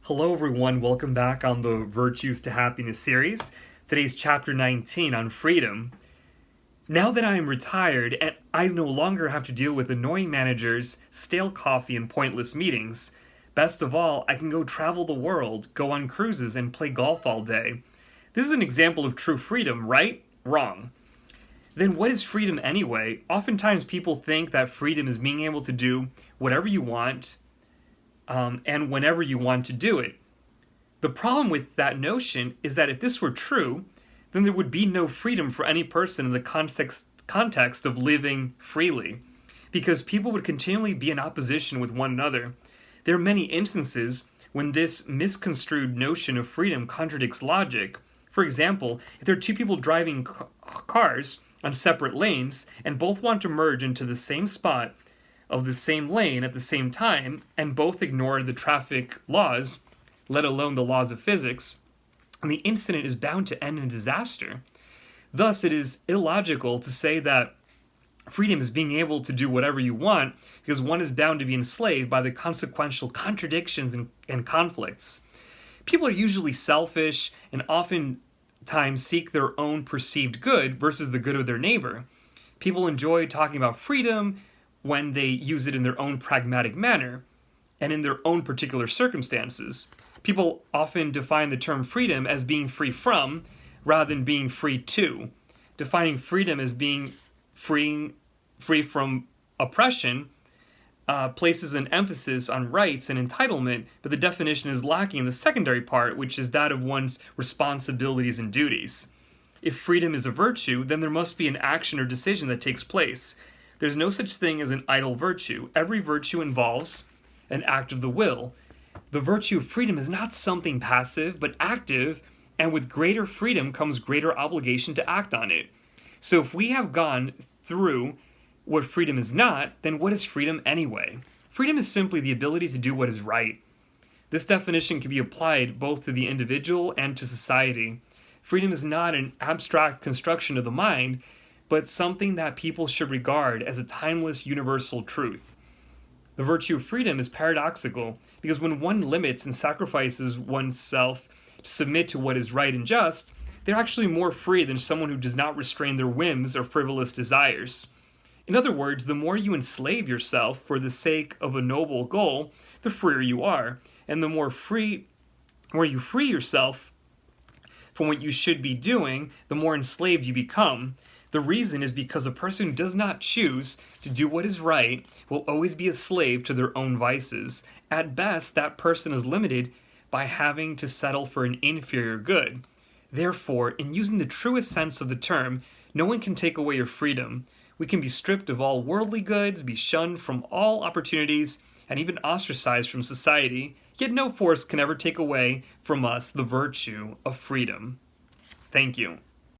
Hello everyone, welcome back on the Virtues to Happiness series. Today's chapter 19 on freedom. Now that I am retired and I no longer have to deal with annoying managers, stale coffee, and pointless meetings, best of all, I can go travel the world, go on cruises, and play golf all day. This is an example of true freedom, right? Wrong. Then what is freedom anyway? Oftentimes people think that freedom is being able to do whatever you want, and whenever you want to do it. The problem with that notion is that if this were true, then there would be no freedom for any person in the context of living freely, because people would continually be in opposition with one another. There are many instances when this misconstrued notion of freedom contradicts logic. For example, if there are two people driving cars on separate lanes and both want to merge into the same spot of the same lane at the same time, and both ignore the traffic laws, let alone the laws of physics, and the incident is bound to end in disaster. Thus, it is illogical to say that freedom is being able to do whatever you want, because one is bound to be enslaved by the consequential contradictions and conflicts. People are usually selfish and oftentimes seek their own perceived good versus the good of their neighbor. People enjoy talking about freedom when they use it in their own pragmatic manner and in their own particular circumstances. People often define the term freedom as being free from rather than being free to. Defining freedom as being free from oppression places an emphasis on rights and entitlement, but the definition is lacking in the secondary part, which is that of one's responsibilities and duties. If freedom is a virtue, then there must be an action or decision that takes place. There's no such thing as an idle virtue. Every virtue involves an act of the will. The virtue of freedom is not something passive, but active, and with greater freedom comes greater obligation to act on it. So if we have gone through what freedom is not, then what is freedom anyway? Freedom is simply the ability to do what is right. This definition can be applied both to the individual and to society. Freedom is not an abstract construction of the mind, but something that people should regard as a timeless universal truth. The virtue of freedom is paradoxical, because when one limits and sacrifices oneself to submit to what is right and just, they're actually more free than someone who does not restrain their whims or frivolous desires. In other words, the more you enslave yourself for the sake of a noble goal, the freer you are, and the more you free yourself from what you should be doing, the more enslaved you become. The reason is because a person who does not choose to do what is right will always be a slave to their own vices. At best, that person is limited by having to settle for an inferior good. Therefore, in using the truest sense of the term, no one can take away your freedom. We can be stripped of all worldly goods, be shunned from all opportunities, and even ostracized from society, yet no force can ever take away from us the virtue of freedom. Thank you.